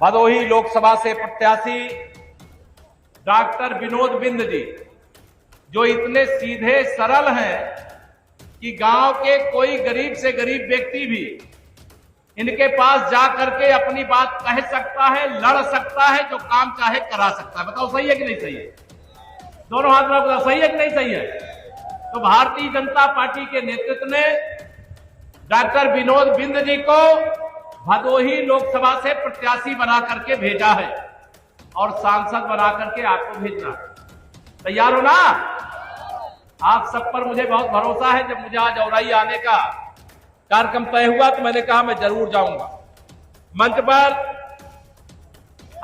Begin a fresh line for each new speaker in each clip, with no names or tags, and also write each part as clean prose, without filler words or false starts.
भदोही लोकसभा से प्रत्याशी डॉक्टर विनोद बिंद जी, जो इतने सीधे सरल हैं कि गांव के कोई गरीब से गरीब व्यक्ति भी इनके पास जा करके अपनी बात कह सकता है, लड़ सकता है, जो काम चाहे करा सकता है। बताओ सही है कि नहीं सही है? दोनों हाथ में बताओ सही है कि नहीं सही है? तो भारतीय जनता पार्टी के नेतृत्व ने डॉक्टर विनोद बिंद जी को भदोही लोकसभा से प्रत्याशी बना करके भेजा है और सांसद बना करके आपको भेजना है। तैयार हो ना? आप सब पर मुझे बहुत भरोसा है। जब मुझे आज औराई आने का कार्यक्रम तय हुआ तो मैंने कहा मैं जरूर जाऊंगा। मंच पर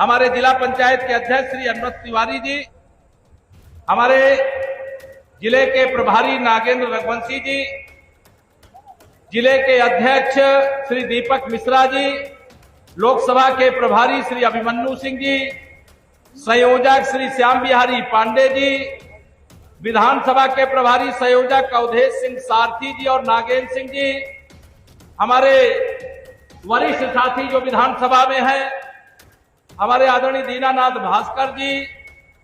हमारे जिला पंचायत के अध्यक्ष श्री अनुव्रत तिवारी जी, हमारे जिले के प्रभारी नागेंद्र रघुवंशी जी, जिले के अध्यक्ष श्री दीपक मिश्रा जी, लोकसभा के प्रभारी श्री अभिमन्यु सिंह जी, संयोजक श्री श्याम बिहारी पांडे जी, विधानसभा के प्रभारी संयोजक अवधेश सिंह सारथी जी और नागेंद्र सिंह जी, हमारे वरिष्ठ साथी जो विधानसभा में हैं, हमारे आदरणीय दीनानाथ भास्कर जी,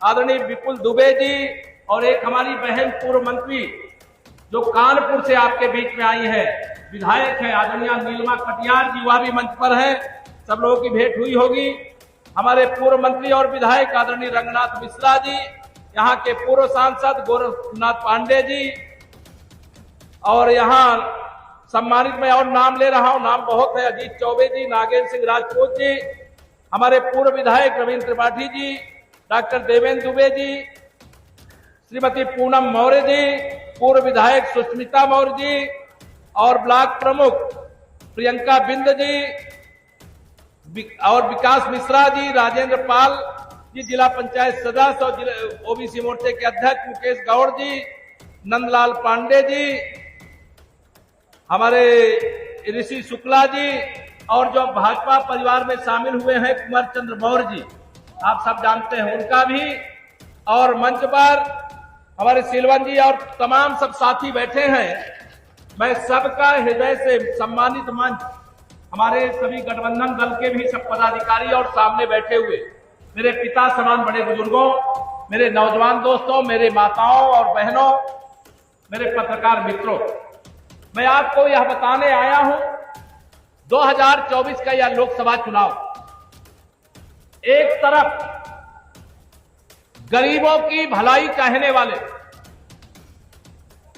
आदरणीय विपुल दुबे जी, और एक हमारी बहन पूर्व मंत्री जो कानपुर से आपके बीच में आई है, विधायक है आदरणीय नीलमा कटियार जी, वह भी मंच पर है। सब लोगों की भेंट हुई होगी। हमारे पूर्व मंत्री और विधायक आदरणीय रंगनाथ मिश्रा जी, यहाँ के पूर्व सांसद गोरखनाथ पांडे जी, और यहाँ सम्मानित मैं और नाम ले रहा हूं, नाम बहुत है, अजीत चौबे जी, नागेंद्र सिंह राजपूत जी, हमारे पूर्व विधायक रविंद्र त्रिपाठी जी, डॉक्टर देवेंद्र दुबे जी, श्रीमती पूनम मौर्य जी, पूर्व विधायक सुष्मिता मौर्य जी, और ब्लॉक प्रमुख प्रियंका बिंद जी और विकास मिश्रा जी, राजेंद्र पाल जी, जिला पंचायत सदस्य और ओबीसी मोर्चे के अध्यक्ष मुकेश गौड़ जी, नंदलाल पांडे जी, हमारे ऋषि शुक्ला जी, और जो भाजपा परिवार में शामिल हुए हैं कुमार चंद्र मौर्य जी, आप सब जानते हैं उनका भी, और मंच पर हमारे सिलवन जी और तमाम सब साथी बैठे हैं। मैं सबका हृदय से सम्मानित मंच, हमारे सभी गठबंधन दल के भी सब पदाधिकारी और सामने बैठे हुए मेरे पिता समान बड़े बुजुर्गों, मेरे नौजवान दोस्तों, मेरे माताओं और बहनों, मेरे पत्रकार मित्रों, मैं आपको यह बताने आया हूं 2024 का यह लोकसभा चुनाव एक तरफ गरीबों की भलाई चाहने वाले,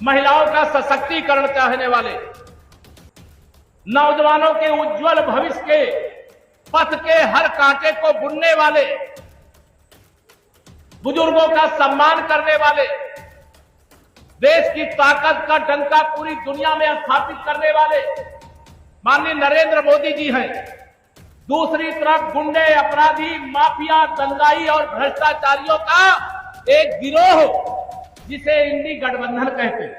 महिलाओं का सशक्तिकरण चाहने वाले, नौजवानों के उज्जवल भविष्य के पथ के हर कांटे को बुनने वाले, बुजुर्गों का सम्मान करने वाले, देश की ताकत का डंका पूरी दुनिया में स्थापित करने वाले माननीय नरेंद्र मोदी जी हैं। दूसरी तरफ गुंडे, अपराधी, माफिया, दंगाई और भ्रष्टाचारियों का एक गिरोह जिसे इंडी गठबंधन कहते हैं,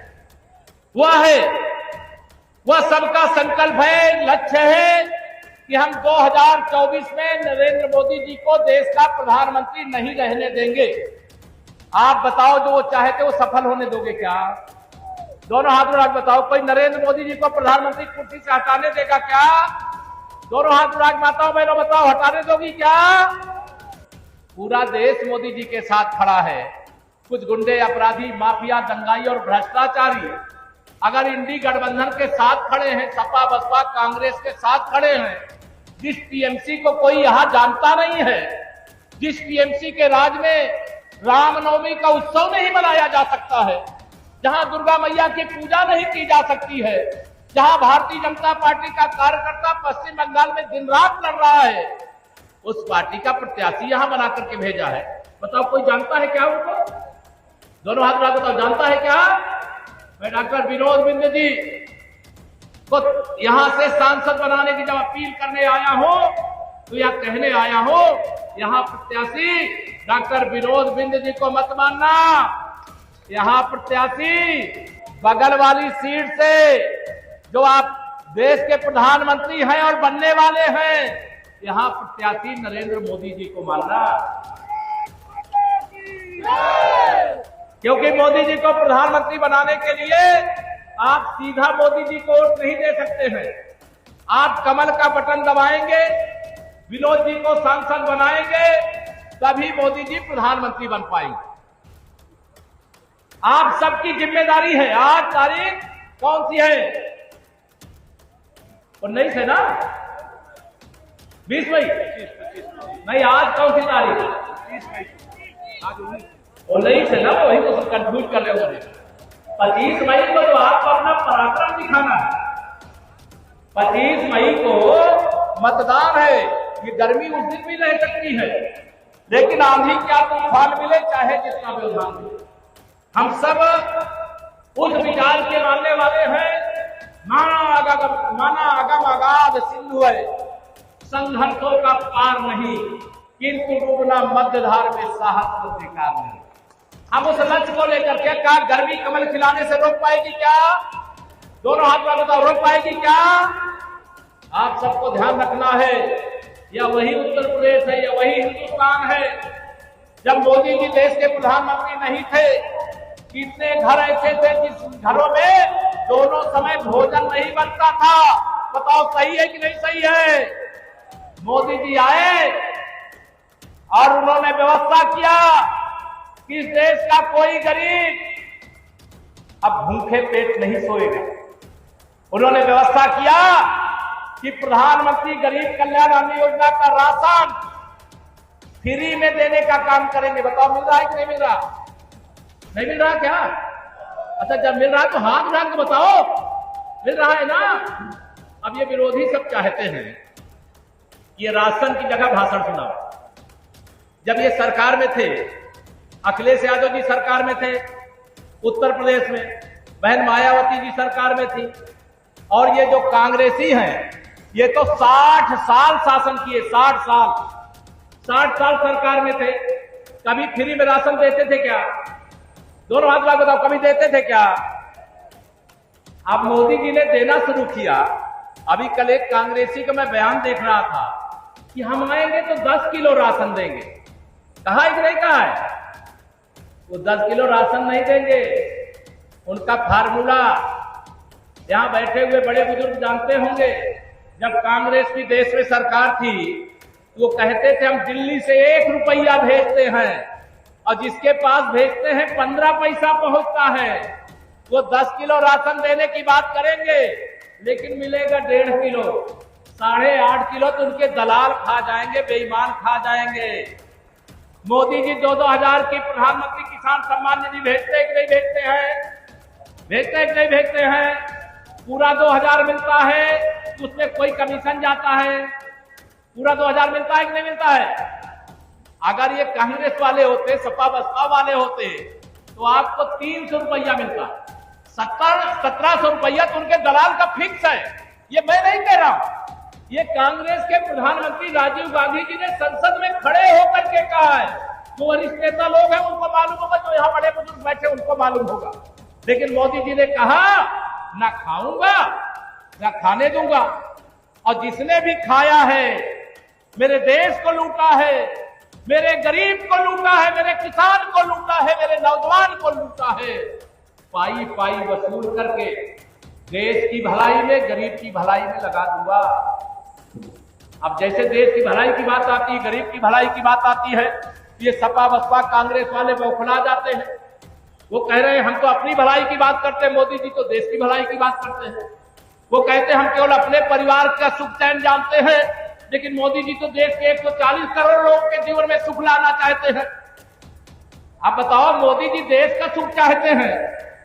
वह सबका संकल्प है, लक्ष्य है कि हम 2024 में नरेंद्र मोदी जी को देश का प्रधानमंत्री नहीं रहने देंगे। आप बताओ, जो वो चाहते वो सफल होने दोगे क्या? दोनों हाथ में बताओ, कोई नरेंद्र मोदी जी को प्रधानमंत्री कुर्सी से हटाने देगा क्या? दोनों हाथ राज माताओं बहनों बताओ, हटाने दोगी क्या? पूरा देश मोदी जी के साथ खड़ा है। कुछ गुंडे, अपराधी, माफिया, दंगाई और भ्रष्टाचारी अगर इंडी गठबंधन के साथ खड़े हैं, सपा बसपा कांग्रेस के साथ खड़े हैं, जिस टीएमसी को कोई यहां जानता नहीं है, जिस टीएमसी के राज में रामनवमी का उत्सव नहीं मनाया जा सकता है, जहां दुर्गा मैया की पूजा नहीं की जा सकती है, जहां भारतीय जनता पार्टी का कार्यकर्ता पश्चिम बंगाल में दिन रात लड़ रहा है, उस पार्टी का प्रत्याशी यहां बना करके भेजा है। बताओ, कोई जानता है क्या उनको? दोनों हाथ में बताओ, जानता है क्या? मैं डॉक्टर विनोद बिंद जी को यहां से सांसद बनाने की जब अपील करने आया हूं तो यह कहने आया हूं, यहां प्रत्याशी डॉक्टर विनोद बिंद जी को मत मानना। यहां प्रत्याशी बगल वाली सीट से जो आप देश के प्रधानमंत्री हैं और बनने वाले हैं, यहां प्रत्याशी नरेंद्र मोदी जी को मानना, क्योंकि मोदी जी को प्रधानमंत्री बनाने के लिए आप सीधा मोदी जी को वोट नहीं दे सकते हैं। आप कमल का बटन दबाएंगे विनोद जी को सांसद बनाएंगे तभी मोदी जी प्रधानमंत्री बन पाएंगे। आप सबकी जिम्मेदारी है। आज तारीख कौन सी है? 19 है ना? 20 मई नहीं, आज कौन सी तारीख? 19 है ना? वही तो सब कंफ्यूज कर रहे हो। 25 मई को तो आपको अपना पराक्रम दिखाना है। 25 मई को मतदान है। ये गर्मी उस दिन भी रह सकती है, लेकिन आंधी क्या तूफान मिले, चाहे जितना व्यवधान मिले, हम सब उस विचार के मानने वाले हैं। माना आगम आगाध सिंधु है, संघर्षों का पार नहीं, किंतु डूबना मध्यधार में साहस को बेकार नहीं। हम उस लक्ष्य को लेकर के क्या गर्मी कमल खिलाने से रोक पाएगी क्या? दोनों हाथ में बताओ, रोक पाएगी क्या? आप सबको ध्यान रखना है, या वही उत्तर प्रदेश है या वही हिंदुस्तान है। जब मोदी जी देश के प्रधानमंत्री नहीं थे, कितने घर ऐसे थे जिस घरों में दोनों समय भोजन नहीं बनता था? बताओ सही है कि नहीं सही है? मोदी जी आए और उन्होंने व्यवस्था किया कि इस देश का कोई गरीब अब भूखे पेट नहीं सोएगा। उन्होंने व्यवस्था किया कि प्रधानमंत्री गरीब कल्याण अन्न योजना का राशन फ्री में देने का काम करेंगे। बताओ मिल रहा है कि नहीं मिल रहा? नहीं मिल रहा क्या? अच्छा, जब मिल रहा है तो हाथ उठा के बताओ मिल रहा है ना? अब ये विरोधी सब चाहते हैं कि ये राशन की जगह भाषण सुनाओ। जब ये सरकार में थे, अखिलेश यादव जी सरकार में थे उत्तर प्रदेश में, बहन मायावती जी सरकार में थी, और ये जो कांग्रेसी हैं ये तो 60 साल शासन किए। 60 साल सरकार में थे। कभी फ्री में राशन देते थे क्या? दोनों हाथ लगा बताओ, कभी देते थे क्या? अब मोदी जी ने देना शुरू किया। अभी कल एक कांग्रेसी का मैं बयान देख रहा था कि हम आएंगे तो 10 किलो राशन देंगे। कहा है कि नहीं कहा है? वो 10 किलो राशन नहीं देंगे। उनका फार्मूला यहां बैठे हुए बड़े बुजुर्ग जानते होंगे। जब कांग्रेस की देश में सरकार थी, वो कहते थे हम दिल्ली से 1 रुपया भेजते हैं और जिसके पास भेजते हैं 15 पैसा पहुंचता है। वो 10 किलो राशन देने की बात करेंगे, लेकिन मिलेगा 1.5 किलो, 8.5 किलो तो उनके दलाल खा जाएंगे, बेईमान खा जाएंगे। मोदी जी 2-2 की प्रधानमंत्री किसान सम्मान निधि भेजते हैं कि नहीं भेजते हैं? भेजते हैं कि नहीं भेजते हैं? पूरा 2000 मिलता है, उसमें कोई कमीशन जाता है? पूरा 2000 मिलता है कि नहीं मिलता है? अगर ये कांग्रेस वाले होते, सपा बसपा वाले होते, तो आपको 300 रुपया मिलता। 1700 रुपया तो उनके दलाल का फिक्स है। ये मैं नहीं कह रहा हूं, ये कांग्रेस के प्रधानमंत्री राजीव गांधी जी ने संसद में खड़े होकर के कहा है। जो वरिष्ठ नेता लोग हैं उनको मालूम होगा, जो यहां बड़े बुजुर्ग बैठे उनको मालूम होगा। लेकिन मोदी जी ने कहा ना खाऊंगा ना खाने दूंगा, और जिसने भी खाया है मेरे देश को लूटा है, मेरे गरीब को लूटा है, मेरे किसान को लूटा है, मेरे नौजवान को लूटा है। पाई पाई वसूल करके देश की भलाई में, गरीब की भलाई में लगा दूंगा। अब जैसे देश की भलाई की बात आती है, गरीब की भलाई की बात आती है, ये सपा बसपा कांग्रेस वाले बौखला जाते हैं। वो कह रहे हैं हम तो अपनी भलाई की बात करते हैं, मोदी जी तो देश की भलाई की बात करते हैं। वो कहते हैं हम केवल अपने परिवार का सुख चैन जानते हैं, लेकिन मोदी जी तो देश के 140 करोड़ लोगों के जीवन में सुख लाना चाहते हैं। आप बताओ, मोदी जी देश का सुख चाहते हैं,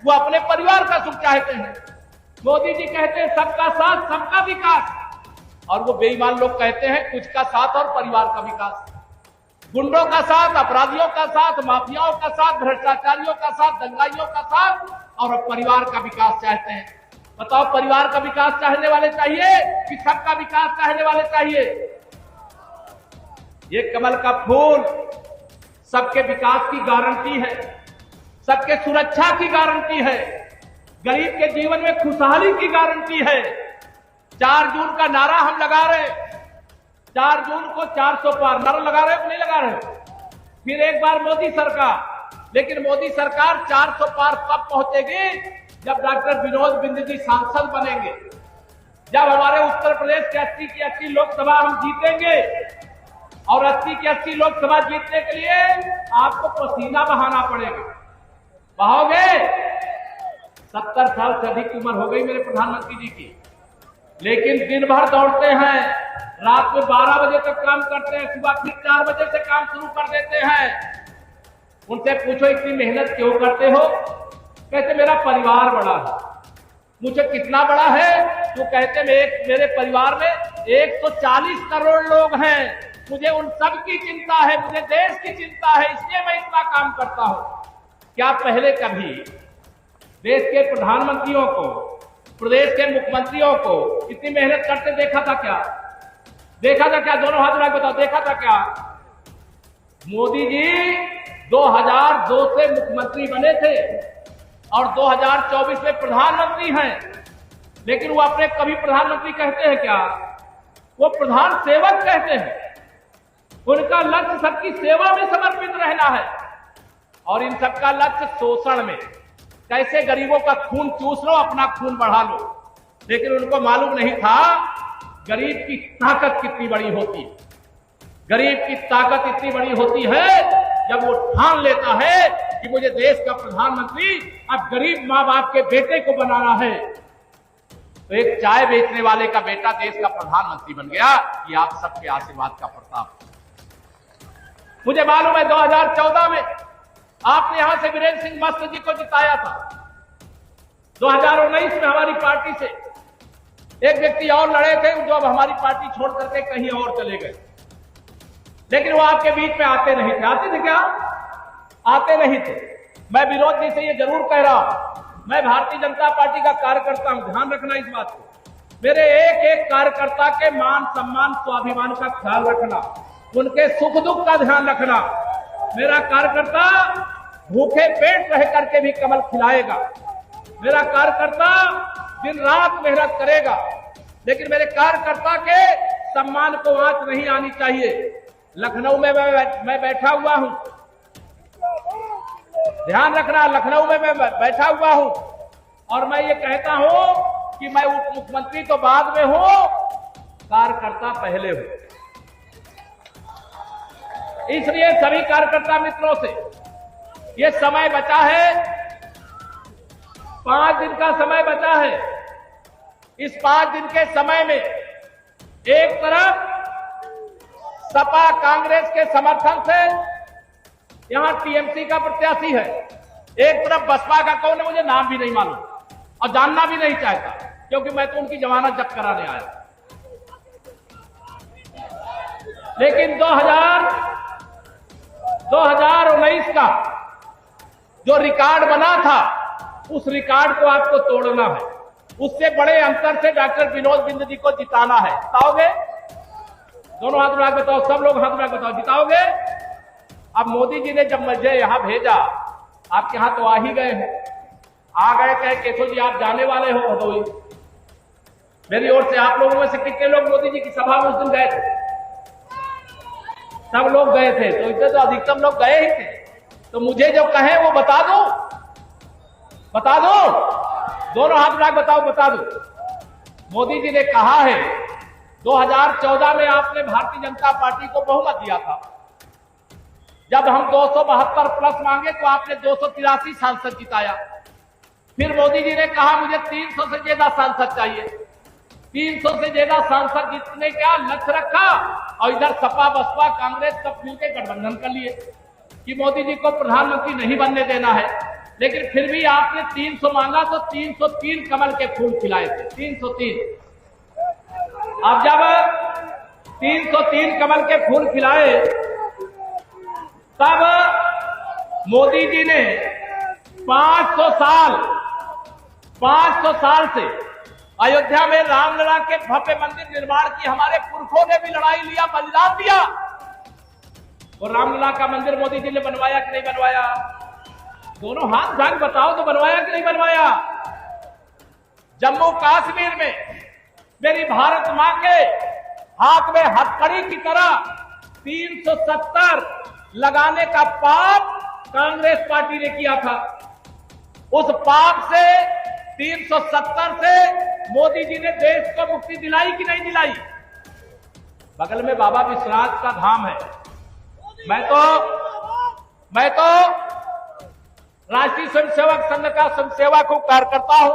वो अपने परिवार का सुख चाहते हैं। मोदी जी कहते हैं सबका साथ सबका विकास, और वो बेईमान लोग कहते हैं कुछ का साथ और परिवार का विकास। गुंडों का साथ, अपराधियों का साथ, माफियाओं का साथ, भ्रष्टाचारियों का साथ, दंगाइयों का साथ, और परिवार का विकास चाहते हैं। बताओ, परिवार का विकास चाहने वाले चाहिए कि सबका विकास चाहने वाले चाहिए? ये कमल का फूल सबके विकास की गारंटी है, सबके सुरक्षा की गारंटी है, गरीब के जीवन में खुशहाली की गारंटी है। 4 जून का नारा हम लगा रहे, 4 जून को 400 पार नारा लगा रहे हो नहीं लगा रहे? फिर एक बार मोदी सरकार, लेकिन मोदी सरकार 400 पार तब पहुंचेगी जब डॉक्टर विनोद बिंद जी सांसद बनेंगे, जब हमारे उत्तर प्रदेश के 80 की 80 लोकसभा हम जीतेंगे और 80 की 80 लोकसभा जीतने के लिए आपको पसीना बहाना पड़ेगा। बहाओगे? 70 साल से अधिक की उम्र हो गई मेरे प्रधानमंत्री जी की, लेकिन दिन भर दौड़ते हैं, रात में 12 बजे तक काम करते हैं, सुबह फिर 4 बजे से काम शुरू कर देते हैं। उनसे पूछो इतनी मेहनत क्यों करते हो? कहते मेरा परिवार बड़ा है। मुझे कितना बड़ा है? तो कहते मेरे परिवार में 140 करोड़ लोग हैं, मुझे उन सब की चिंता है, मुझे देश की चिंता है, इसलिए मैं इतना काम करता हूं। क्या पहले कभी देश के प्रधानमंत्रियों को, प्रदेश के मुख्यमंत्रियों को इतनी मेहनत करते देखा था क्या? देखा था क्या? दोनों हाथ उठा के बताओ, देखा था क्या? मोदी जी 2002 से मुख्यमंत्री बने थे और 2024 में प्रधानमंत्री हैं, लेकिन वो अपने कभी प्रधानमंत्री कहते हैं क्या? वो प्रधान सेवक कहते हैं। उनका लक्ष्य सबकी सेवा में समर्पित रहना है और इन सबका लक्ष्य शोषण में, कैसे गरीबों का खून चूस लो, अपना खून बढ़ा लो। लेकिन उनको मालूम नहीं था गरीब की ताकत कितनी बड़ी होती है। गरीब की ताकत इतनी बड़ी होती है जब वो ठान लेता है कि मुझे देश का प्रधानमंत्री अब गरीब मां बाप के बेटे को बनाना है। तो एक चाय बेचने वाले का बेटा देश का प्रधानमंत्री बन गया। ये आप सबके आशीर्वाद का प्रताप। मुझे मालूम है 2014 में आपने यहां से वीरेंद्र सिंह मस्त जी को जिताया था। 2019 में हमारी पार्टी से एक व्यक्ति और लड़े थे जो अब हमारी पार्टी छोड़ करके कहीं और चले गए, लेकिन वो आपके बीच में आते नहीं थे। आते थे क्या? आते नहीं थे। मैं विरोध जी से ये जरूर कह रहा हूं, मैं भारतीय जनता पार्टी का कार्यकर्ता हूं, ध्यान रखना इस बात को। मेरे एक एक कार्यकर्ता के मान सम्मान स्वाभिमान का ख्याल रखना, उनके सुख दुख का ध्यान रखना। मेरा कार्यकर्ता भूखे पेट रह करके भी कमल खिलाएगा। मेरा कार्यकर्ता दिन रात मेहनत करेगा, लेकिन मेरे कार्यकर्ता के सम्मान को आंच नहीं आनी चाहिए। लखनऊ में मैं बैठा हुआ हूं, ध्यान रखना, लखनऊ में मैं बैठा हुआ हूं और मैं ये कहता हूं कि मैं उप मुख्यमंत्री तो बाद में हूं, कार्यकर्ता पहले हूं। इसलिए सभी कार्यकर्ता मित्रों से ये समय बचा है, 5 दिन का समय बचा है। इस 5 दिन के समय में एक तरफ सपा कांग्रेस के समर्थन से यहां टीएमसी का प्रत्याशी है, एक तरफ बसपा का कौन है मुझे नाम भी नहीं मालूम और जानना भी नहीं चाहता, क्योंकि मैं तो उनकी जमानत जब्त कराने आया। लेकिन 2019 का जो रिकॉर्ड बना था, उस रिकॉर्ड को आपको तोड़ना है। उससे बड़े अंतर से डॉक्टर विनोद बिंद जी को जिताना है। जिताओगे? दोनों हाथ उठा के बताओ, सब लोग हाथ उठा के बताओ, जिताओगे? अब मोदी जी ने जब मुझे यहां भेजा, आपके यहां तो आ ही गए हैं, आ गए कहे केशव जी आप जाने वाले हो भदोई। मेरी ओर से आप लोगों में से कितने लोग मोदी जी की सभा में उस दिन गए थे? सब लोग गए थे, तो इतने तो अधिकतम लोग गए ही थे। तो मुझे जो कहे वो बता दो, बता दो, दोनों हाथ उठा के बताओ, बता दो। मोदी जी ने कहा है 2014 में आपने भारतीय जनता पार्टी को बहुमत दिया था। जब हम 272 प्लस मांगे तो आपने 283 सांसद जिताया। फिर मोदी जी ने कहा मुझे 300 से ज्यादा सांसद चाहिए। 300 से ज्यादा सांसद जीतने का लक्ष्य रखा और इधर सपा बसपा कांग्रेस सब मिलकर गठबंधन कर लिए कि मोदी जी को प्रधानमंत्री नहीं बनने देना है। लेकिन फिर भी आपने 300 मांगा तो 303 कमल के फूल खिलाए थे, 303। अब जब 303 कमल के फूल खिलाए, तब मोदी जी ने 500 साल से अयोध्या में रामलला के भव्य मंदिर निर्माण की हमारे पुरखों ने भी लड़ाई लिया, बलिदान दिया। और रामलला का मंदिर मोदी जी ने बनवाया कि नहीं बनवाया? दोनों हाथ उठा के बताओ तो बनवाया कि नहीं बनवाया? जम्मू कश्मीर में मेरी भारत मां के हाथ में हथकड़ी की तरह 370 लगाने का पाप कांग्रेस पार्टी ने किया था। उस पाप से 370 से मोदी जी ने देश को मुक्ति दिलाई कि नहीं दिलाई? बगल में बाबा विश्वनाथ का धाम है। मैं तो राष्ट्रीय स्वयंसेवक संघ का स्वयंसेवक हूं, कार्यकर्ता हूं,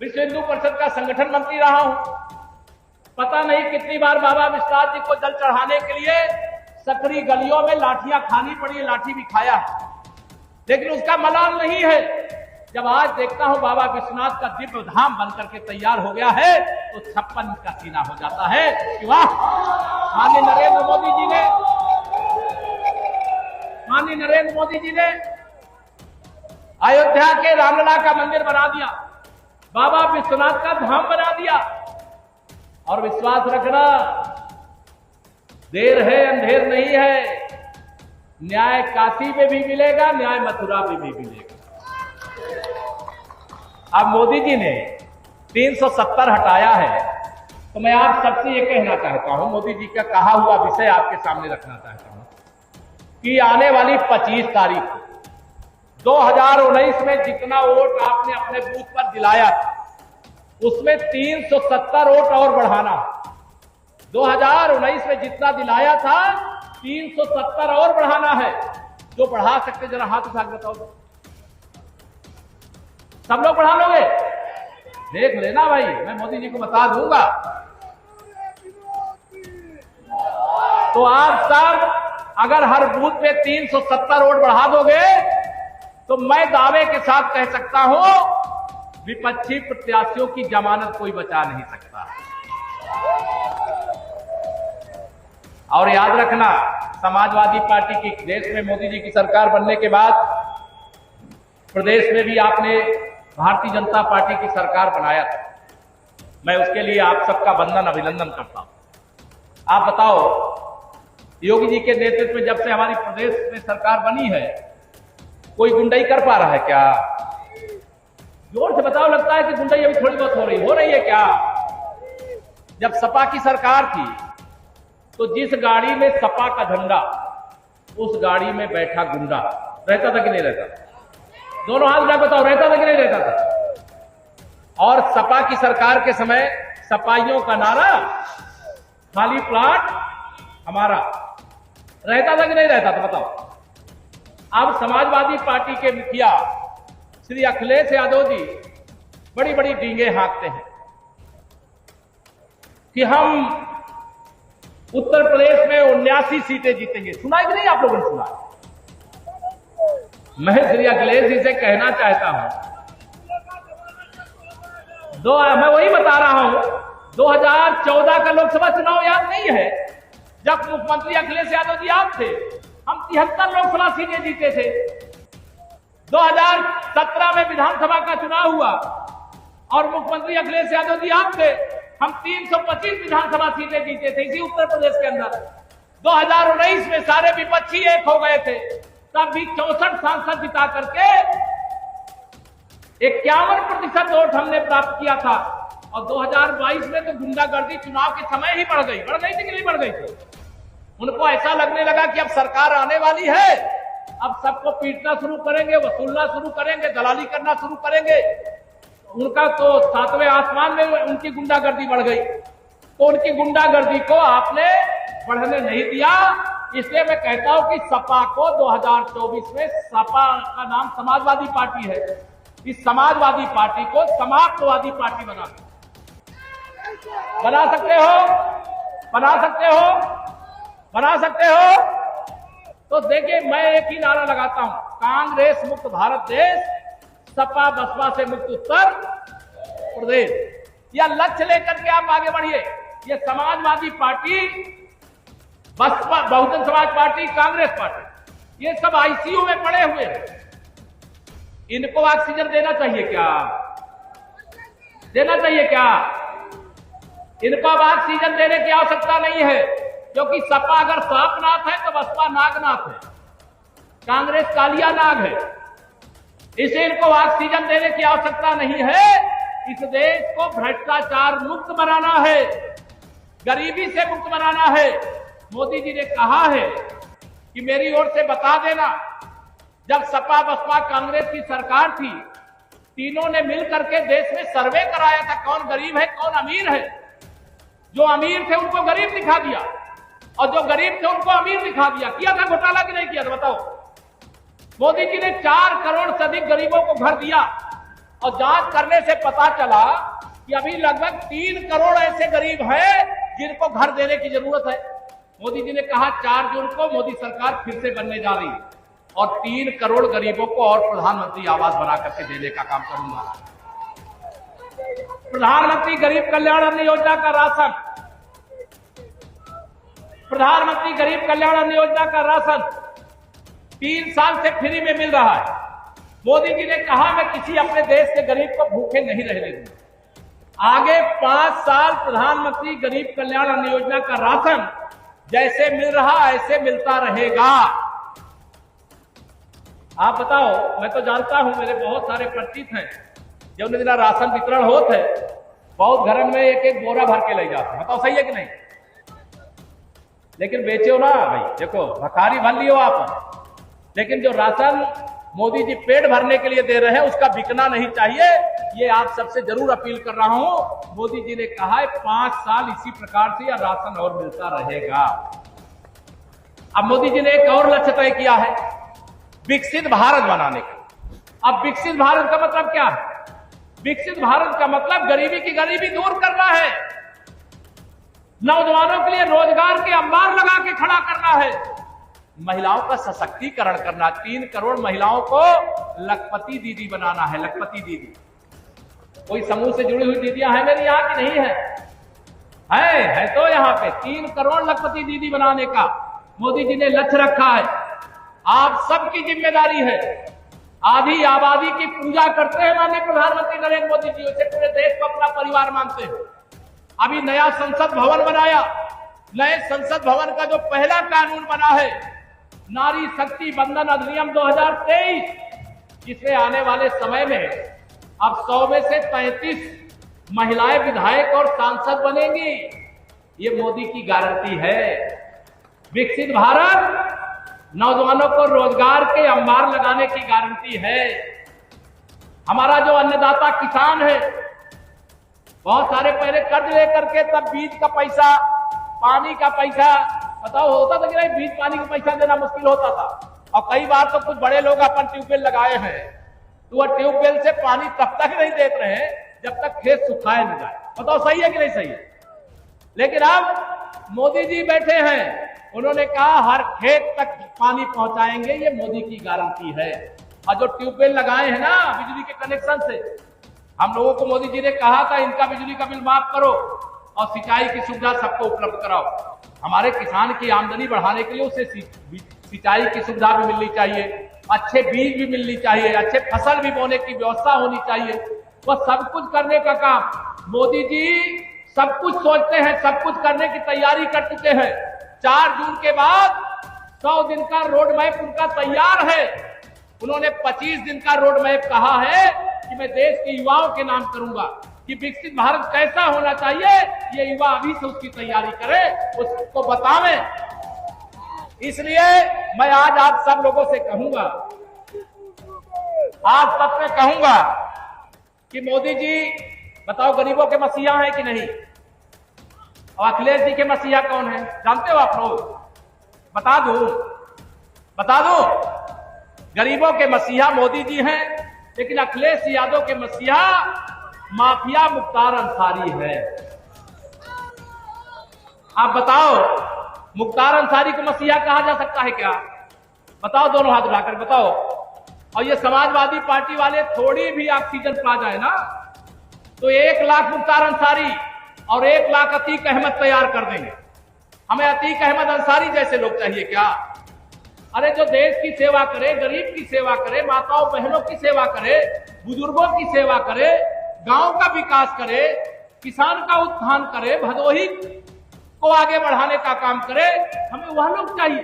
विश्व हिंदू परिषद का संगठन मंत्री रहा हूं। पता नहीं कितनी बार बाबा विश्वनाथ जी को जल चढ़ाने के लिए सकरी गलियों में लाठियां खानी पड़ी, लाठी भी खाया है, लेकिन उसका मलाल नहीं है। जब आज देखता हूं बाबा विश्वनाथ का दिव्य धाम बनकर के तैयार हो गया है तो 56 का सीना हो जाता है कि वाह, माननीय नरेंद्र मोदी जी ने अयोध्या के रामलला का मंदिर बना दिया, बाबा विश्वनाथ का धाम बना दिया। और विश्वास रखना, देर है अंधेर नहीं है, न्याय काशी में भी मिलेगा, न्याय मथुरा में भी मिलेगा। अब मोदी जी ने 370 हटाया है, तो मैं आप सबसे ये कहना चाहता हूं, मोदी जी का कहा हुआ विषय आपके सामने रखना चाहता हूं कि आने वाली 25 तारीख को 2019 में जितना वोट आपने अपने बूथ पर दिलाया था, उसमें 370 वोट और बढ़ाना। 2019 में जितना दिलाया था 370 और बढ़ाना है। जो बढ़ा सकते जरा हाथ उठा के बताओ। सब लोग बढ़ा लोगे? देख लेना भाई, मैं मोदी जी को बता दूंगा। तो आप सब अगर हर बूथ पे 370 वोट बढ़ा दोगे तो मैं दावे के साथ कह सकता हूं विपक्षी प्रत्याशियों की जमानत कोई बचा नहीं सकता। और याद रखना, समाजवादी पार्टी की देश में मोदी जी की सरकार बनने के बाद प्रदेश में भी आपने भारतीय जनता पार्टी की सरकार बनाया था। मैं उसके लिए आप सबका वंदन अभिनंदन करता हूं। आप बताओ, योगी जी के नेतृत्व में जब से हमारी प्रदेश में सरकार बनी है, कोई गुंडाई कर पा रहा है क्या? जोर से बताओ। लगता है कि गुंडाई अभी थोड़ी बहुत हो रही है क्या? जब सपा की सरकार थी तो जिस गाड़ी में सपा का झंडा, उस गाड़ी में बैठा गुंडा रहता था कि नहीं रहता था? दोनों हाथ में बताओ, रहता था कि नहीं रहता था? और सपा की सरकार के समय सपाइयों का नारा, खाली प्लाट हमारा, रहता था कि नहीं रहता था? बताओ। अब समाजवादी पार्टी के मुखिया श्री अखिलेश यादव जी बड़ी बड़ी डींगे हाँकते हैं कि हम उत्तर प्रदेश में 79 सीटें जीतेंगे। सुना कि नहीं आप लोगों ने? सुना। मैं श्री अखिलेश जी से कहना चाहता हूं, मैं वही बता रहा हूं, 2014 का लोकसभा चुनाव याद नहीं है? जब मुख्यमंत्री अखिलेश यादव जी आप थे, हम 73 लोकसभा सीटें जीते थे। 2017 में विधानसभा का चुनाव हुआ और मुख्यमंत्री अखिलेश यादव जी आप थे, हम 325 विधानसभा सीटें जीते थे इसी उत्तर प्रदेश के अंदर। 2019 में सारे विपक्षी एक हो गए थे, तब भी 64 सांसद जिता करके 51% वोट हमने प्राप्त किया था। और 2022 में तो गुंडागर्दी चुनाव के समय ही बढ़ गई थी कि नहीं बढ़ गई थी? उनको ऐसा लगने लगा कि अब सरकार आने वाली है, अब सबको पीटना शुरू करेंगे, वसूलना शुरू करेंगे, दलाली करना शुरू करेंगे। उनका तो 7वें आसमान में उनकी गुंडागर्दी बढ़ गई। तो उनकी गुंडागर्दी को आपने बढ़ने नहीं दिया। इसलिए मैं कहता हूं कि सपा को 2024 में, सपा का नाम समाजवादी पार्टी है, इस समाजवादी पार्टी को समाप्तवादी पार्टी बना सकते हो। तो देखिए, मैं एक ही नारा लगाता हूं, कांग्रेस मुक्त भारत देश, सपा बसपा से मुक्त उत्तर प्रदेश। यह लक्ष्य लेकर के आप आगे बढ़िए। ये Samajwadi party, Baspa, Bahujan Samaj party, Congress party, ये सब आईसीयू में पड़े हुए हैं। इनको ऑक्सीजन देना चाहिए क्या? इनको अब ऑक्सीजन देने की आवश्यकता नहीं है, क्योंकि सपा अगर सांपनाथ है तो बसपा नागनाथ है, कांग्रेस कालिया नाग है। इसे इनको ऑक्सीजन देने की आवश्यकता नहीं है। इस देश को भ्रष्टाचार मुक्त बनाना है, गरीबी से मुक्त बनाना है। मोदी जी ने कहा है कि मेरी ओर से बता देना, जब सपा बसपा कांग्रेस की सरकार थी तीनों ने मिल करके देश में सर्वे कराया था कौन गरीब है कौन अमीर है। जो अमीर थे उनको गरीब दिखा दिया और जो गरीब थे उनको अमीर दिखा दिया। किया था घोटाला कि नहीं किया था बताओ? मोदी जी ने 4 करोड़ से अधिक गरीबों को घर दिया और जांच करने से पता चला कि अभी लगभग 3 करोड़ ऐसे गरीब हैं जिनको घर देने की जरूरत है। मोदी जी ने कहा 4 जून को मोदी सरकार फिर से बनने जा रही है और 3 करोड़ गरीबों को और प्रधानमंत्री आवास बना करके देने का काम करूंगा। प्रधानमंत्री गरीब कल्याण अन्न योजना का राशन, प्रधानमंत्री गरीब कल्याण अन्न योजना का राशन 3 साल से फ्री में मिल रहा है। मोदी जी ने कहा मैं किसी अपने देश के गरीब को भूखे नहीं रहने दूंगा। आगे 5 साल प्रधानमंत्री गरीब कल्याण अन्न योजना का राशन जैसे मिल रहा ऐसे मिलता रहेगा। आप बताओ, मैं तो जानता हूं मेरे बहुत सारे परिचित हैं जब दिन राशन वितरण होता है बहुत घर में एक एक बोरा भर के ले जाते हैं। बताओ सही है कि नहीं? लेकिन बेचो ना भाई, देखो भखारी भर लियो आप, लेकिन जो राशन मोदी जी पेट भरने के लिए दे रहे हैं उसका बिकना नहीं चाहिए। ये आप सबसे जरूर अपील कर रहा हूं। मोदी जी ने कहा है 5 साल इसी प्रकार से यह राशन और मिलता रहेगा। अब मोदी जी ने एक और लक्ष्य तय किया है विकसित भारत बनाने का। अब विकसित भारत का मतलब क्या है? विकसित भारत का मतलब गरीबी की गरीबी दूर करना है, नौजवानों के लिए रोजगार के अंबार लगा के खड़ा करना है, महिलाओं का सशक्तिकरण करना। 3 करोड़ महिलाओं को लखपति दीदी बनाना है। लखपति दीदी कोई समूह से जुड़ी हुई दीदियां हैं मेरी यहाँ की नहीं है तो यहाँ पे 3 करोड़ लखपति दीदी बनाने का मोदी जी ने लक्ष्य रखा है। आप सबकी जिम्मेदारी है। आधी आबादी की पूजा करते हैं माननीय प्रधानमंत्री नरेंद्र मोदी जी, उसे पूरे देश को अपना परिवार मानते हैं। अभी नया संसद भवन बनाया, नए संसद भवन का जो पहला कानून बना है नारी शक्ति बंधन अधिनियम 2023, जिसमें आने वाले समय में अब 100 में से 33 महिलाएं विधायक और सांसद बनेंगी। ये मोदी की गारंटी है। विकसित भारत नौजवानों को रोजगार के अंबार लगाने की गारंटी है। हमारा जो अन्नदाता किसान है, बहुत सारे पहले कर्ज लेकर के तब बीज का पैसा, पानी का पैसा, बताओ होता था कि नहीं? बीज पानी का पैसा देना मुश्किल होता था और कई बार तो कुछ बड़े लोग अपन ट्यूबवेल लगाए हैं तो वह ट्यूबवेल से पानी तब तक नहीं देते रहे जब तक खेत सुखाए न जाए। बताओ सही है कि नहीं सही है? लेकिन अब मोदी जी बैठे हैं, उन्होंने कहा हर खेत तक पानी पहुंचाएंगे, ये मोदी की गारंटी है। और जो ट्यूबवेल लगाए हैं ना बिजली के कनेक्शन से, हम लोगों को मोदी जी ने कहा था इनका बिजली का बिल माफ करो और सिंचाई की सुविधा सबको उपलब्ध कराओ। हमारे किसान की आमदनी बढ़ाने के लिए उसे सिंचाई की सुविधा भी मिलनी चाहिए, अच्छे बीज भी मिलनी चाहिए, अच्छे फसल भी बोने की व्यवस्था होनी चाहिए। वह सब कुछ करने का काम मोदी जी सब कुछ सोचते हैं, सब कुछ करने की तैयारी कर चुके हैं। 4 जून के बाद 100 दिन का रोड मैप उनका तैयार है। उन्होंने 25 दिन का रोड मैप कहा है कि मैं देश के युवाओं के नाम करूंगा कि विकसित भारत कैसा होना चाहिए। ये युवा अभी से उसकी तैयारी करें, उसको बतावें। इसलिए मैं आज आप सब लोगों से कहूंगा, आप सबसे कहूंगा कि मोदी जी बताओ गरीबों के मसीहा हैं कि नहीं? और अखिलेश जी के मसीहा कौन है जानते हो आप लोग? बता दो। गरीबों के मसीहा मोदी जी हैं, लेकिन अखिलेश यादव के मसीहा माफिया मुख्तार अंसारी है। आप बताओ मुख्तार अंसारी को मसीहा कहा जा सकता है क्या? बताओ, दोनों हाथ उठाकर बताओ। और ये समाजवादी पार्टी वाले थोड़ी भी ऑक्सीजन पा जाए ना तो 1 लाख मुख्तार अंसारी और 1 लाख अतीक अहमद तैयार कर देंगे। हमें अतीक अहमद अंसारी जैसे लोग चाहिए क्या? अरे जो देश की सेवा करे, गरीब की सेवा करे, माताओं बहनों की सेवा करे, बुजुर्गों की सेवा करे, गांव का विकास करे, किसान का उत्थान करे, भदोही को आगे बढ़ाने का काम करे, हमें वह लोग चाहिए।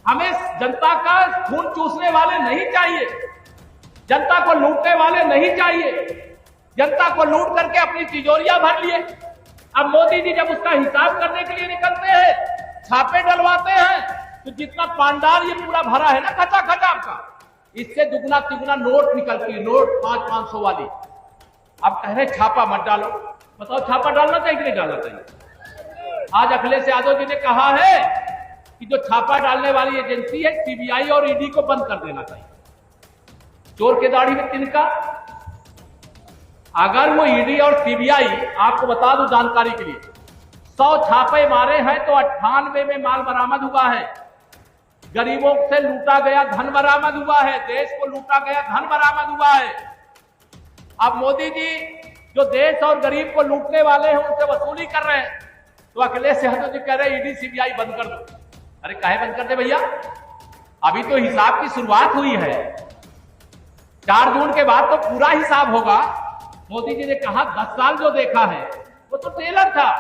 हमें जनता का खून चूसने वाले नहीं चाहिए, जनता को लूटने वाले नहीं चाहिए, जनता को लूट करके अपनी तिजोरियां भर लिए। अब मोदी जी जब उसका हिसाब करने के लिए निकलते हैं, छापे डलवाते हैं, तो जितना पांडाल ये पूरा भरा है ना खचा खचा आपका, इससे दुगना तिगुना नोट निकलती है, नोट 500-500 वाली। अब कह रहे छापा मत डालो। बताओ छापा डालना चाहिए कि नहीं डालना चाहिए? आज अखिलेश यादव जी ने कहा है कि जो छापा डालने वाली एजेंसी है सीबीआई और ईडी को बंद कर देना चाहिए। चोर के दाढ़ी में तिनका। अगर वो ईडी और सीबीआई, आपको बता दूं जानकारी के लिए, 100 छापे मारे हैं तो 98 में माल बरामद हुआ है। गरीबों से लूटा गया धन बरामद हुआ है, देश को लूटा गया धन बरामद हुआ है। अब मोदी जी जो देश और गरीब को लूटने वाले हैं उनसे वसूली कर रहे हैं, तो अखिलेश यादव जी कह रहे हैं ईडी सीबीआई बंद कर दो। अरे काहे बंद कर दे भैया, अभी तो हिसाब की शुरुआत हुई है। 4 जून के बाद तो पूरा हिसाब होगा। मोदी जी ने कहा 10 साल जो देखा है वो तो ट्रेलर था,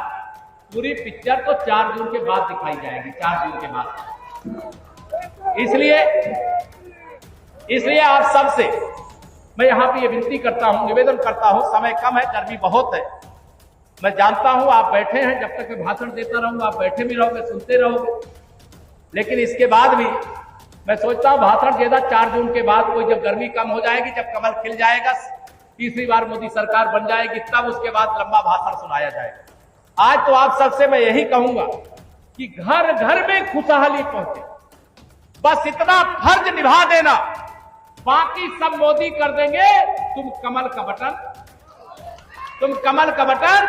पूरी पिक्चर तो 4 जून के बाद दिखाई जाएगी, 4 जून के बाद। इसलिए आप सबसे मैं यहां पे ये विनती करता हूं, निवेदन करता हूं, समय कम है, गर्मी बहुत है। मैं जानता हूं आप बैठे हैं, जब तक मैं भाषण देता रहूंगा आप बैठे भी रहोगे, सुनते रहोगे, लेकिन इसके बाद भी मैं सोचता हूं भाषण ज्यादा 4 जून के बाद, कोई जब गर्मी कम हो जाएगी, जब कमल खिल जाएगा, तीसरी बार मोदी सरकार बन जाएगी, तब उसके बाद लंबा भाषण सुनाया जाएगा। आज तो आप सबसे मैं यही कहूंगा कि घर घर में खुशहाली पहुंचे, बस इतना फर्ज निभा देना, बाकी सब मोदी कर देंगे। तुम कमल का बटन,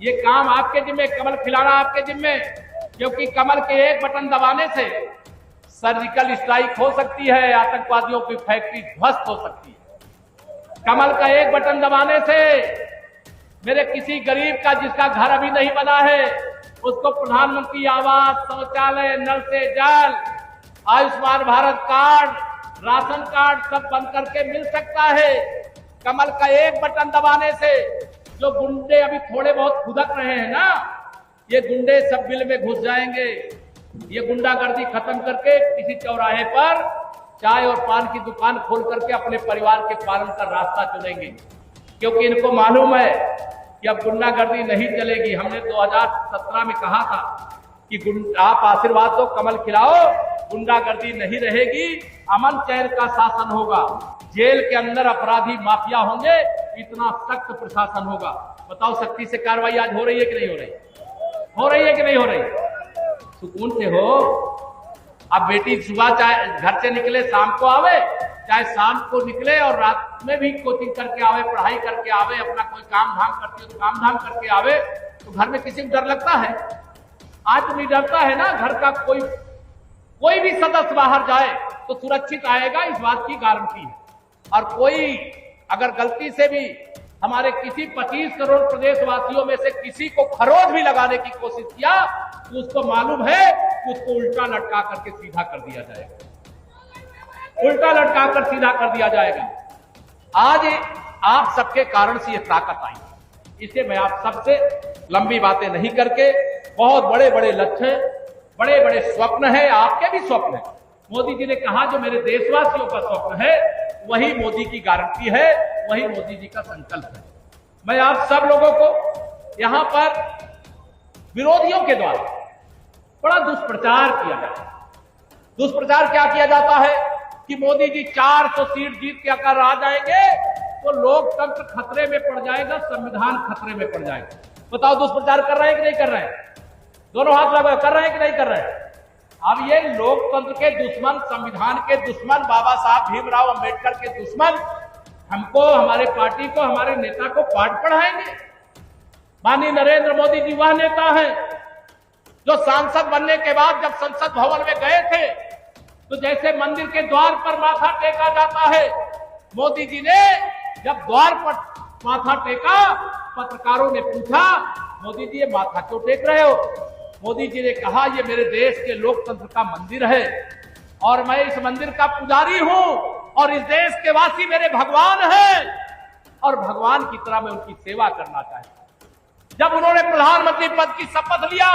ये काम आपके जिम्मे, कमल खिलाना आपके जिम्मे, क्योंकि कमल के एक बटन दबाने से सर्जिकल स्ट्राइक हो सकती है, आतंकवादियों की फैक्ट्री ध्वस्त हो सकती है। कमल का एक बटन दबाने से मेरे किसी गरीब का जिसका घर अभी नहीं बना है उसको प्रधानमंत्री आवास, शौचालय, नल से जल, Ayushman Bharat card, ration card सब बन करके मिल सकता है। कमल का एक बटन दबाने से जो गुंडे अभी थोड़े बहुत खुदक रहे हैं ना, ये गुंडे सब बिल में घुस जाएंगे। ये गुंडागर्दी खत्म करके किसी चौराहे पर चाय और पान की दुकान खोल करके अपने परिवार के पालन का रास्ता चुनेंगे, क्योंकि इनको मालूम है कि अब गुंडागर्दी नहीं चलेगी। हमने 2017 में कहा था कि आप आशीर्वाद दो, कमल खिलाओ, गुंडागर्दी नहीं रहेगी, अमन चैन का शासन होगा, जेल के अंदर अपराधी माफिया होंगे, इतना सख्त प्रशासन होगा। बताओ सख्ती से कार्रवाई आज हो रही है कि नहीं हो रही? हो रही है कि नहीं हो रही? सुकून से हो। अब बेटी सुबह चाहे घर से निकले शाम को आवे, चाहे शाम को निकले और रात में भी कोचिंग करके आवे, पढ़ाई करके आवे, अपना कोई काम धाम करके तो काम धाम करके आवे, तो घर में किसी को डर लगता है? आज तो नहीं डरता है ना। घर का कोई भी सदस्य बाहर जाए तो सुरक्षित आएगा, इस बात की गारंटी है। और कोई अगर गलती से भी हमारे किसी 25 करोड़ प्रदेशवासियों में से किसी को खरोच भी लगाने की कोशिश किया तो उसको मालूम है कि उसको उल्टा लटका करके सीधा कर दिया जाएगा, उल्टा लटका कर सीधा कर दिया जाएगा। आज आप सबके कारण से ये ताकत आई। इसे मैं आप सबसे लंबी बातें नहीं करके, बहुत बड़े बड़े लक्ष्य, बड़े बड़े स्वप्न है, आपके भी स्वप्न है। मोदी जी ने कहा जो मेरे देशवासियों का स्वप्न है वही मोदी की गारंटी है, वही मोदी जी का संकल्प है। मैं आप सब लोगों को यहां पर विरोधियों के द्वारा बड़ा दुष्प्रचार किया जाता है। दुष्प्रचार क्या किया जाता है कि मोदी जी 400 सीट जीत के अगर आ जाएंगे तो लोकतंत्र खतरे में पड़ जाएगा, संविधान खतरे में पड़ जाएगा। बताओ दुष्प्रचार कर रहे हैं कि नहीं कर रहे हैं? दोनों हाथ लगा, कर रहे हैं कि नहीं कर रहे हैं? अब ये लोकतंत्र के दुश्मन, संविधान के दुश्मन, बाबा साहब भीमराव अंबेडकर के दुश्मन हमको, हमारे पार्टी को, हमारे नेता को पाठ पढ़ाएंगे। माननीय नरेंद्र मोदी जी वह नेता हैं जो सांसद बनने के बाद जब संसद भवन में गए थे तो जैसे मंदिर के द्वार पर माथा टेका जाता है, मोदी जी ने जब द्वार पर माथा टेका, पत्रकारों ने पूछा मोदी जी ये माथा क्यों टेक रहे हो? मोदी जी ने कहा ये मेरे देश के लोकतंत्र का मंदिर है और मैं इस मंदिर का पुजारी हूं और इस देश के वासी मेरे भगवान हैं और भगवान की तरह मैं उनकी सेवा करना चाहता हूं। जब उन्होंने प्रधानमंत्री पद की शपथ लिया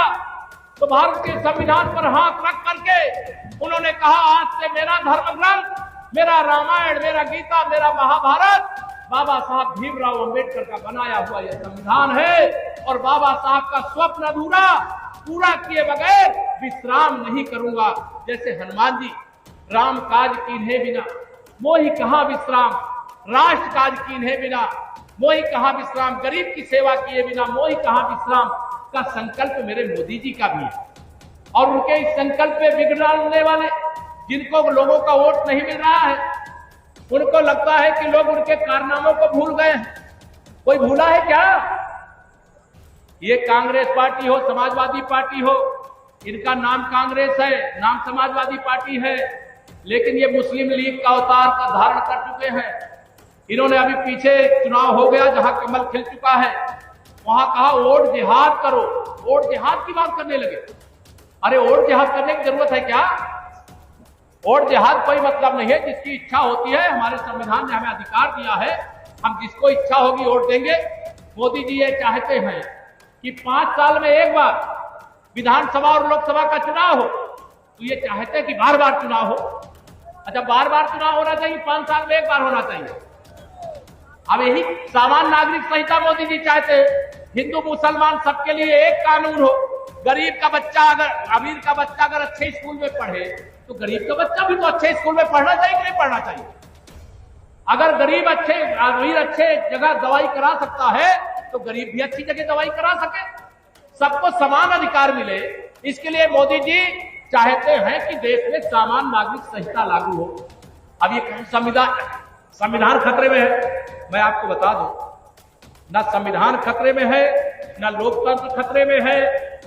तो भारत के संविधान पर हाथ रख करके उन्होंने कहा आज से मेरा धर्म ग्रंथ, मेरा रामायण, मेरा गीता, मेरा महाभारत बाबा साहब भीमराव अंबेडकर का बनाया हुआ यह संविधान है और बाबा साहब का स्वप्न अधूरा पूरा किए बगैर विश्राम नहीं करूंगा। जैसे हनुमान जी राम काज कीन्हे बिना मोहि कहां विश्राम, राष्ट्र काज कीन्हे बिना मोहि कहां विश्राम, गरीब की सेवा किए बिना मोहि कहां विश्राम का संकल्प मेरे मोदी जी का भी है। और उनके इस संकल्प पे बिगड़ने वाले, जिनको लोगों का वोट नहीं मिल रहा है, उनको लगता है कि लोग उनके कारनामों को भूल गए हैं। कोई भूला है क्या? ये कांग्रेस पार्टी हो, समाजवादी पार्टी हो, इनका नाम कांग्रेस है, नाम समाजवादी पार्टी है, लेकिन ये मुस्लिम लीग का अवतार का धारण कर चुके हैं। इन्होंने अभी पीछे चुनाव हो गया जहां कमल खिल चुका है, वहां कहा वोट जिहाद करो, वोट जिहाद की बात करने लगे। अरे वोट जिहाद करने की जरूरत है क्या? वोट जिहाद कोई मतलब नहीं है। जिसकी इच्छा होती है, हमारे संविधान ने हमें अधिकार दिया है, हम जिसको इच्छा होगी वोट देंगे। मोदी जी ये चाहते हैं कि 5 साल में एक बार विधानसभा और लोकसभा का चुनाव हो, तो ये चाहते हैं कि बार बार चुनाव हो। अच्छा, बार बार चुनाव होना चाहिए, 5 साल में एक बार होना चाहिए। अब यही सामान्य नागरिक संहिता मोदी जी चाहते हैं, हिंदू मुसलमान सबके लिए एक कानून हो। गरीब का बच्चा अगर, अमीर का बच्चा अगर अच्छे स्कूल में पढ़े, तो गरीब का बच्चा भी तो अच्छे स्कूल में पढ़ना चाहिए कि नहीं पढ़ना चाहिए? अगर गरीब अमीर अच्छे जगह दवाई करा सकता है, तो गरीब भी अच्छी जगह दवाई करा सके, सबको समान अधिकार मिले। इसके लिए मोदी जी चाहते हैं कि देश में सामान्य नागरिक संहिता लागू हो। अब ये संविधान खतरे में है, मैं आपको बता दूं, ना संविधान खतरे में है, ना लोकतंत्र खतरे में है,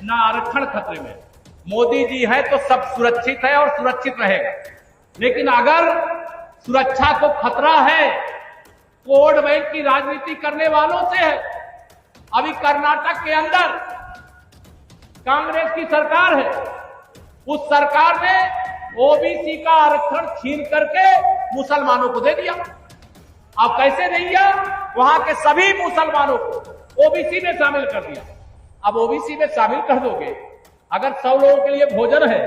ना आरक्षण खतरे में है। मोदी जी है तो सब सुरक्षित है और सुरक्षित रहेगा। लेकिन अगर सुरक्षा को खतरा है, वोट बैंक की राजनीति करने वालों से है। अभी कर्नाटक के अंदर कांग्रेस की सरकार है, उस सरकार ने ओबीसी का आरक्षण छीन करके मुसलमानों को दे दिया। अब कैसे दे दिया? वहां के सभी मुसलमानों को ओबीसी में शामिल कर दिया। अब ओबीसी में शामिल कर दोगे, अगर 100 लोगों के लिए भोजन है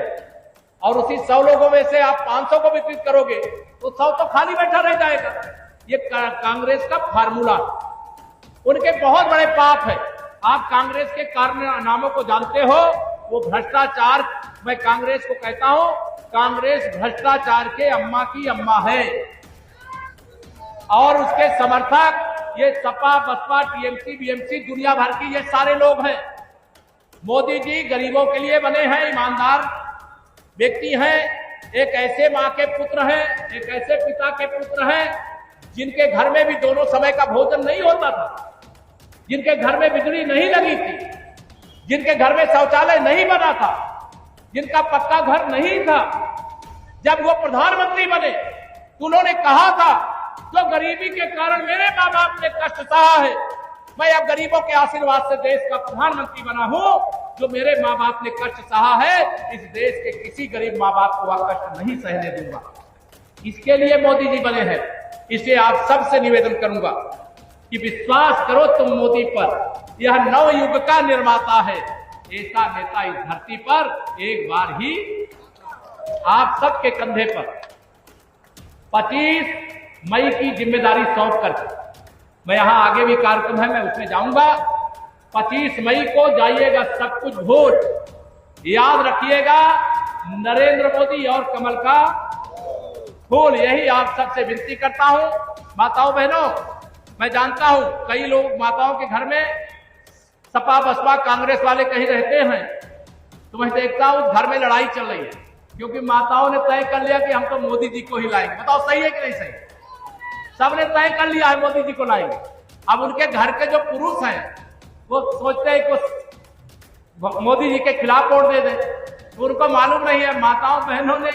और उसी 100 लोगों में से आप 500 को वितरित करोगे, तो 100 तो खाली बैठा रह जाएगा। ये कांग्रेस का फार्मूला, उनके बहुत बड़े पाप है। आप कांग्रेस के कारनामों को जानते हो, वो भ्रष्टाचार। मैं कांग्रेस को कहता हूं, कांग्रेस भ्रष्टाचार के अम्मा की अम्मा है, और उसके समर्थक ये सपा, बसपा, टीएमसी, बीएमसी, दुनिया भर की ये सारे लोग हैं। मोदी जी गरीबों के लिए बने हैं, ईमानदार व्यक्ति हैं, एक ऐसे मां के पुत्र हैं, एक ऐसे पिता के पुत्र हैं जिनके घर में भी दोनों समय का भोजन नहीं होता था, जिनके घर में बिजली नहीं लगी थी, जिनके घर में शौचालय नहीं बना था, जिनका पक्का घर नहीं था। जब वो प्रधानमंत्री बने तो उन्होंने कहा था, जो गरीबी के कारण मेरे माँ बाप ने कष्ट सहा है, मैं अब गरीबों के आशीर्वाद से देश का प्रधानमंत्री बना हूं। जो मेरे माँ बाप ने कष्ट सहा है, इस देश के किसी गरीब माँ बाप को वह कष्ट नहीं सहने दूंगा। इसके लिए मोदी जी बने हैं। इसे आप सबसे निवेदन करूंगा कि विश्वास करो तुम मोदी पर, यह नव युग का निर्माता है। ऐसा नेता इस धरती पर एक बार ही आप सबके कंधे पर 25 मई की जिम्मेदारी सौंप करके, मैं यहां आगे भी कार्यक्रम है, मैं उसमें जाऊंगा। 25 मई को जाइएगा सब कुछ भूल, याद रखिएगा नरेंद्र मोदी और कमल का फूल। यही आप सबसे विनती करता हूं। माताओं बहनों, मैं जानता हूं कई लोग माताओं के घर में सपा, बसपा, कांग्रेस वाले कहीं रहते हैं, तो मैं देखता हूं उस घर में लड़ाई चल रही है, क्योंकि माताओं ने तय कर लिया कि हम तो मोदी जी को ही लाएंगे। बताओ सही है कि नहीं सही? सबने तय कर लिया है मोदी जी को लाएंगे। अब उनके घर के जो पुरुष हैं वो सोचते हैं कि मोदी जी के खिलाफ वोट दे दें, तो उनको मालूम नहीं है माताओं बहनों ने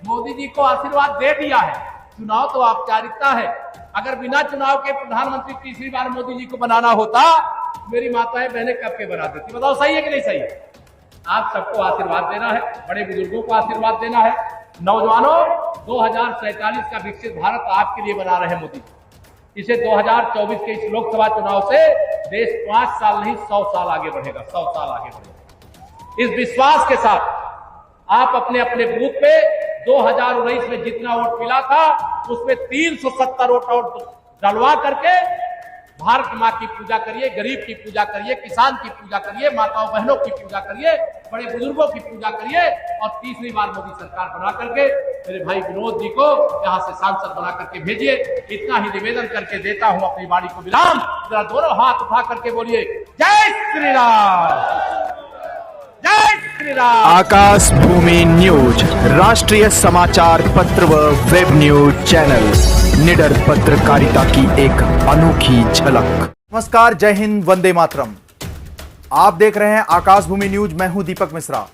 मोदी जी को आशीर्वाद दे दिया है। चुनाव तो औपचारिकता है। अगर बिना चुनाव के प्रधानमंत्री तीसरी बार मोदी जी को बनाना होता, मेरी माताएं बहनें कब के बना देती। बताओ सही है कि नहीं सही है? आप सबको आशीर्वाद देना है, बड़े बुजुर्गों को आशीर्वाद देना है। नौजवानों, 2047 का विकसित भारत आपके लिए बना रहे मोदी। इसे 2024 के इस लोकसभा चुनाव से देश 5 साल नहीं 100 साल आगे बढ़ेगा, 100 साल आगे बढ़ेगा। इस विश्वास के साथ आप अपने अपने बूथ पे 2019 में जितना वोट मिला था, उसमें 370 वोट और डलवा करके भारत माँ की पूजा करिए, गरीब की पूजा करिए, किसान की पूजा करिए, माताओं बहनों की पूजा करिए। बड़े बुजुर्गों की पूजा करिए और तीसरी बार मोदी सरकार बना करके मेरे भाई विनोद जी को यहां से सांसद बना करके भेजिए। इतना ही निवेदन करके देता हूं अपनी वाणी को विराम। जरा दोनों हाथ उठा करके बोलिए जय श्री राम, जय श्री राम।
आकाश भूमि न्यूज राष्ट्रीय समाचार पत्र व वेब न्यूज चैनल, निडर पत्रकारिता की एक अनोखी झलक।
नमस्कार, जय हिंद, वंदे मातरम। आप देख रहे हैं आकाश भूमि न्यूज। मैं हूं दीपक मिश्रा।